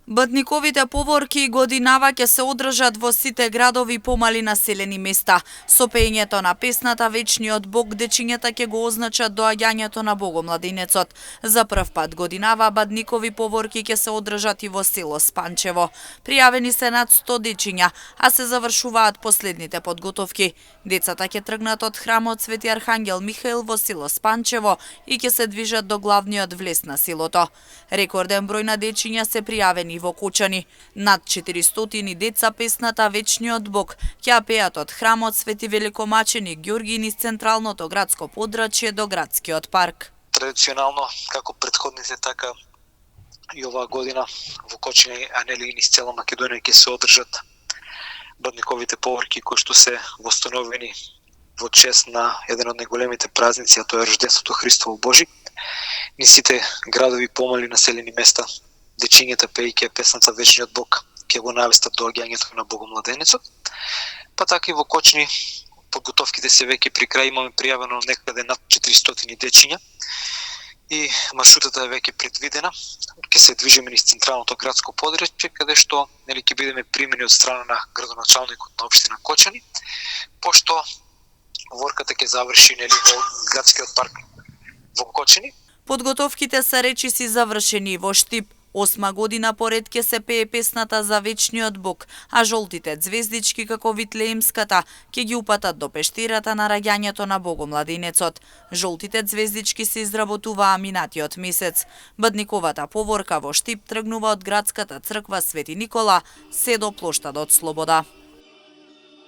Бдниковите поворки и годинава ќе се одржат во сите градови и помали населени места. Со пеењето на песната Вечниот Бог дечињата ќе го означат доаѓањето на Богомладенецот. За прв пат годинава бдникови поворки ќе се одржат и во село Спанчево. Пријавени се над 100 дечиња, а се завршуваат последните подготовки. Децата ќе тргнат од храмот Свети Архангел Михаил во село Спанчево и ќе се движат до главниот влез на селото. Рекорден број на дечиња се пријавени во Кочани. Над 400 деца песната Вечниот Бог ќе ја пеат од храмот Свети Великомаченик Ѓорги низ централното градско подрачје до градскиот парк. Традиционално, како претходните, така и оваа година во Кочани, а нели и низ цела Македонија ќе се одржат бдниковите поворки кои што се востановени во чест на еден од најголемите празници, а тоа е Рожденството Христово Божи. Низ сите градови и помали населени места дечињата пеејќи песната Вечниот Бог ќе го навестат доаѓањето на Богомладенецот. Па така и во Кочани подготовките се веќе при крај, имаме пријавено некаде над 400 дечиња и маршрутата е веќе предвидена. Ќе се движиме низ централното градско подрачје, каде што нели ќе бидеме примени од страна на градоначалникот на општина Кочани, пошто ворката ќе заврши нели во градскиот парк во Кочани. Подготовките се речиси завршени во Штип. 8 година поред ќе се пее песната за Вечниот Бог, а жолтите ѕвездички како Витлеемската ќе ги упатат до пештерата на раѓањето на Богомладенецот. Жолтите ѕвездички се изработуваа минатиот месец. Бдниковата поворка во Штип тргнува од градската црква Свети Никола се до плоштадот Слобода.